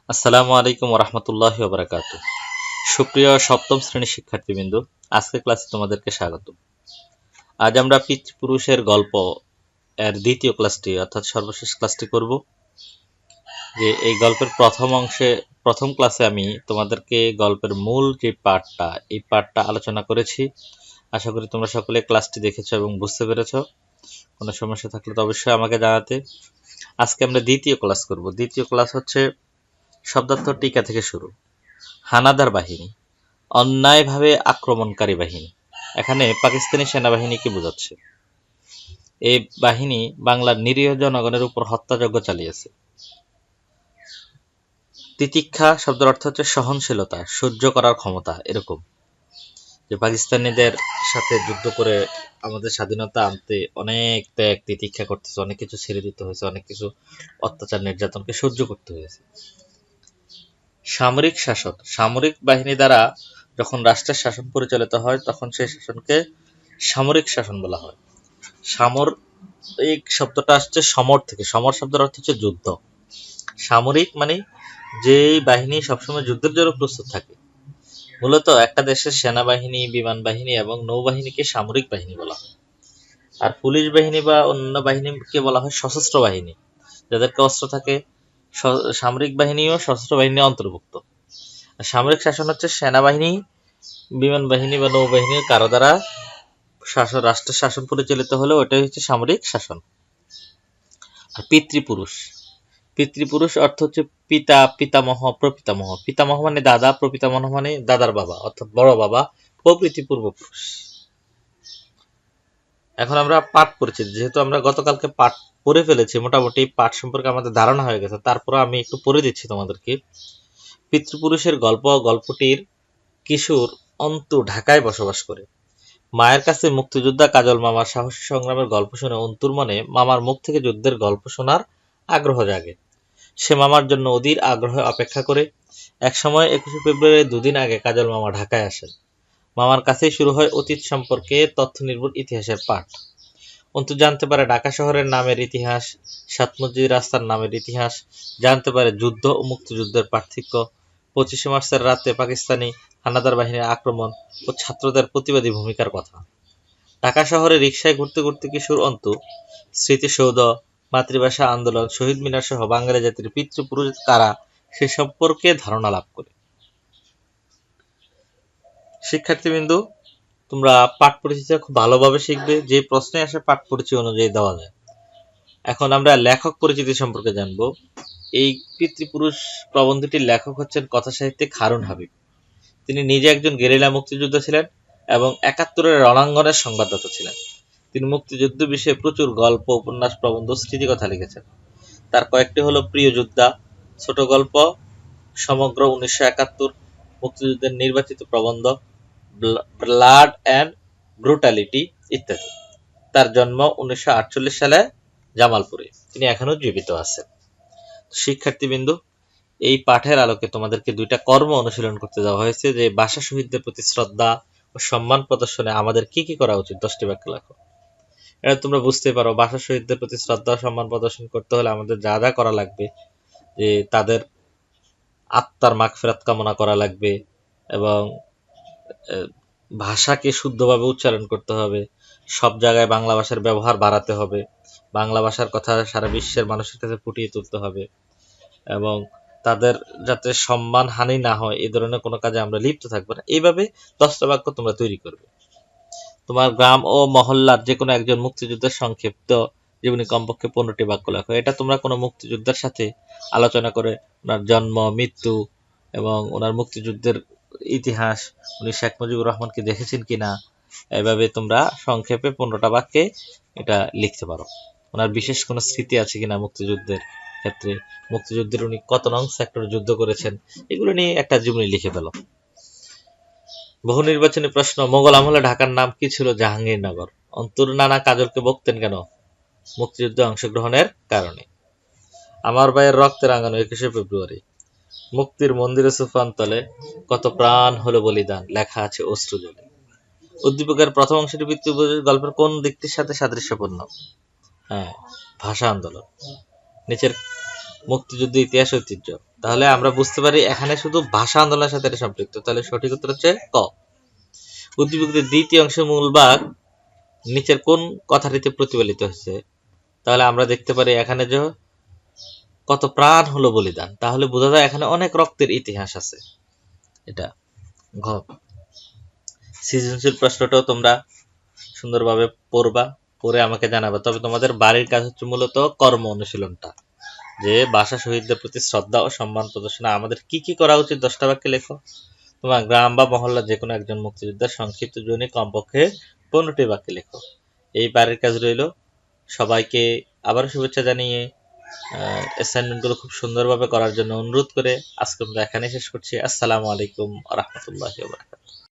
আসসালামু আলাইকুম ওরহমতুল্লাহি ওবারাকাতুহ। সুপ্রিয় সপ্তম শ্রেণীর শিক্ষার্থীবৃন্দ, আজকের ক্লাসে তোমাদেরকে স্বাগত। আজ আমরা পিতৃপুরুষের গল্প এর দ্বিতীয় ক্লাসটি অর্থাৎ সর্বশেষ ক্লাসটি করব। যে এই গল্পের প্রথম ক্লাসে আমি তোমাদেরকে গল্পের মূল যে পার্টটা, এই পার্টটা আলোচনা করেছি। আশা করি তোমরা সকলে ক্লাসটি দেখেছো এবং বুঝতে পেরেছো। কোনো সমস্যা থাকলে তো অবশ্যই আমাকে জানাতে। আজকে আমরা দ্বিতীয় ক্লাস করব। দ্বিতীয় ক্লাস হচ্ছে শব্দার্থ টিকা থেকে শুরু। হানাদার বাহিনী, অন্যায়ভাবে আক্রমণকারী বাহিনী। এখানে পাকিস্তানি সেনাবাহিনীকে বোঝাচ্ছে। এই বাহিনী বাংলার নিরীহ জনগণের উপর হত্যাযজ্ঞ চালিয়েছে। তিতিক্ষা শব্দের অর্থ হচ্ছে সহনশীলতা, সহ্য করার ক্ষমতা। এরকম যে পাকিস্তানিদের সাথে যুদ্ধ করে আমাদের স্বাধীনতা আনতে অনেক ত্যাগ তিতিক্ষা করতেছে, অনেক কিছু ছেড়ে দিতে হয়েছে, অনেক কিছু অত্যাচার নির্যাতনকে সহ্য করতে হয়েছে। সামরিক শাসন, সামরিক বাহিনী দ্বারা যখন রাষ্ট্রের শাসন পরিচালিত হয় তখন সেই শাসনকে সামরিক শাসন বলা হয়। সামরিক শব্দটা আসছে সমর থেকে। সমর শব্দের অর্থ হচ্ছে যুদ্ধ। সামরিক মানে যে বাহিনী সবসময় যুদ্ধের জন্য প্রস্তুত থাকে। মূলত একটা দেশের সেনাবাহিনী, বিমান বাহিনী এবং নৌবাহিনীকে সামরিক বাহিনী বলা হয়। আর পুলিশ বাহিনী বা অন্য বাহিনীকে বলা হয় সশস্ত্র বাহিনী, যাদেরকে অস্ত্র থাকে। সামরিক বাহিনীও সশস্ত্র বাহিনীর অন্তর্ভুক্ত। সামরিক শাসন হচ্ছে সেনাবাহিনী, বিমান বাহিনী বা নৌবাহিনীর কারো দ্বারা রাষ্ট্রের শাসন পরিচালিত হলে ওটাই হচ্ছে সামরিক শাসন। আর পিতৃপুরুষ, পিতৃপুরুষ অর্থ হচ্ছে পিতা, পিতামহ, প্রপিতামহ। পিতামহ মানে দাদা, প্রপিতামহ মানে দাদার বাবা অর্থাৎ বড় বাবা, প্রভৃতি পূর্বপুরুষ। এখন আমরা পাঠ পড়েছি, যেহেতু আমরা গতকালকে পাঠ পড়ে ফেলেছি, মোটামুটি পাঠ সম্পর্কে আমাদের ধারণা হয়ে গেছে, তারপরে আমি একটু পড়ে দিচ্ছি তোমাদেরকে। পিতৃপুরুষের গল্পটির কিশোর অন্তু ঢাকায় বসবাস করে। মায়ের কাছে মুক্তিযোদ্ধা কাজল মামার সাহসী সংগ্রামের গল্প শুনে অন্তুর মনে মামার মুখ থেকে যুদ্ধের গল্প শোনার আগ্রহ জাগে। সে মামার জন্য অধীর আগ্রহে অপেক্ষা করে। একসময় 21শে ফেব্রুয়ারি, দুদিন আগে কাজল মামা ঢাকায় আসেন। মামার কাছেই শুরু হয় অতীত সম্পর্কে তথ্য নির্ভর ইতিহাসের পাঠ। অন্তু জানতে পারে ঢাকা শহরের নামের ইতিহাস, সাত মসজিদ রাস্তার নামের ইতিহাস, জানতে পারে যুদ্ধ ও মুক্তিযুদ্ধের পার্থক্য, 25শে মার্চের রাতে পাকিস্তানি হানাদার বাহিনীর আক্রমণ ও ছাত্রদের প্রতিবাদী ভূমিকার কথা। ঢাকা শহরে রিকশায় ঘুরতে ঘুরতে কিশোর অন্তু স্মৃতিসৌধ, মাতৃভাষা আন্দোলন, শহীদ মিনার সহ বাঙালি জাতির পিতৃপুরুষ কারা সে সম্পর্কে ধারণা লাভ করে। শিক্ষার্থীবৃন্দু, তোমরা পাঠ পরিচিতি খুব ভালোভাবে শিখবে। যে প্রশ্নে আসে পাঠ পরিচিতি অনুযায়ী দেওয়া যায়। এখন আমরা লেখক পরিচিতি সম্পর্কে জানব। এই পিতৃপুরুষ প্রবন্ধটির লেখক হচ্ছেন কথা সাহিত্যিক হারুন হাবিব। তিনি নিজে একজন গেরিলা মুক্তিযোদ্ধা ছিলেন এবং 71-এর রণাঙ্গনের সংবাদদাতা ছিলেন। তিনি মুক্তিযুদ্ধ বিষয়ে প্রচুর গল্প, উপন্যাস, প্রবন্ধ, স্মৃতিকথা লিখেছেন। তার কয়েকটি হলো প্রিয় যোদ্ধা, ছোট গল্প, সমগ্র 1971, মুক্তিযুদ্ধের নির্বাচিত প্রবন্ধ, ব্লাড অ্যান্ড ব্রুটালিটি ইত্যাদি। তার জন্ম 1948 সালে জামালপুরে। তিনি এখনো জীবিত আছেন। শিক্ষার্থীবৃন্দ, এই পাঠের আলোকে তোমাদেরকে দুইটা কর্ম অনুশীলন করতে দেওয়া হয়েছে। যে ভাষা শহীদদের প্রতি শ্রদ্ধা ও সম্মান প্রদর্শনে আমাদের কি কি করা উচিত, 10টি বাক্য লেখো। এটা তোমরা বুঝতে পারো, ভাষা শহীদদের প্রতি শ্রদ্ধা ও সম্মান প্রদর্শন করতে হলে আমাদের যা যা করা লাগবে, যে তাদের আত্মার মাগফিরাত কামনা করা লাগবে এবং ভাষাকে শুদ্ধভাবে উচ্চারণ করতে হবে। সব জায়গায় বাংলা ভাষার ব্যবহার বাড়াতে হবে। বাংলা ভাষার কথা সারা বিশ্বের মানুষের কাছে ফুটিয়ে তুলতে হবে এবং তাদের যাতে সম্মান হানি না হয় এই ধরনের কোনো কাজে আমরা লিপ্ত থাকবো না। এইভাবে 10টা বাক্য তোমরা তৈরি করবে। তোমার গ্রাম ও মহল্লার যে কোনো একজন মুক্তিযোদ্ধার সংক্ষিপ্ত জীবনী কমপক্ষে 15টি বাক্য লেখো। এটা তোমরা কোনো মুক্তিযোদ্ধার সাথে আলোচনা করে ওনার জন্ম, মৃত্যু এবং ওনার মুক্তিযুদ্ধের ইতিহাস, উনি শেখ মুজিবুর রহমানকে দেখেছেন কিনা, এভাবে তোমরা সংক্ষেপে 15টা বাক্যে এটা লিখতে পারো। ওনার বিশেষ কোনো স্মৃতি আছে কিনা মুক্তিযুদ্ধের ক্ষেত্রে, মুক্তিযুদ্ধের উনি কত নং সেক্টরে যুদ্ধ করেছেন, এগুলো নিয়ে একটা জীবনী লিখে ফেলো। বহু নির্বাচনী প্রশ্ন, মোগল আমলে ঢাকার নাম কি ছিল? জাহাঙ্গীরনগর। অন্তুর নানা কাজলকে বকতেন কেন? মুক্তিযুদ্ধে অংশগ্রহণের কারণে। আমার ভাইয়ের রক্তে রাঙানো 21শে ফেব্রুয়ারি। মুক্তির মন্দিরে সুফানতলে কত প্রাণ হলো বলিদান, লেখা আছে অশ্রু জলে। উদ্দীপকের প্রথম অংশটি পিতৃপুরুষ গল্পের কোন দিকটির সাথে সাদৃশ্যপূর্ণ? হ্যাঁ, ভাষা আন্দোলন। নিচের মুক্তিযুদ্ধ ইতিহাস ঐতিহ্য। তাহলে আমরা বুঝতে পারি এখানে শুধু ভাষা আন্দোলনের সাথে এটা সম্পৃক্ত। তাহলে সঠিক উত্তর হচ্ছে ক। উদ্দীপকের দ্বিতীয় অংশে মূল ভাগ নিচের কোন কথাটিতে প্রতিফলিত হয়েছে? তাহলে আমরা দেখতে পারি এখানে যে কত প্রাণ হলো বলিদান, তাহলে বোঝা যায় এখানে অনেক রক্তের ইতিহাস আছে। এটা ঘ। সৃজনশীল প্রশ্নটাও তোমরা সুন্দরভাবে পড়বা, পড়ে আমাকে জানাবা। তবে তোমাদের বাড়ির কাজ হচ্ছে মূলত কর্ম অনুশীলনটা, যে ভাষা শহীদদের প্রতি শ্রদ্ধা ও সম্মান প্রদর্শনে আমাদের কি কি করা উচিত 10টা বাক্যে লেখো। তোমার গ্রাম বা মহল্লা যে কোনো একজন মুক্তিযোদ্ধার সংক্ষিপ্ত জীবনী কমপক্ষে 15টি বাক্যে লেখো। এই বাড়ির কাজ রইল। সবাইকে আবার শুভেচ্ছা জানিয়ে অ্যাসাইনমেন্টগুলো খুব সুন্দরভাবে করার জন্য অনুরোধ করে আজকে আমরা এখানে শেষ করছি। আসসালামু আলাইকুম ওয়া রাহমাতুল্লাহি ওয়া বারাকাতুহু।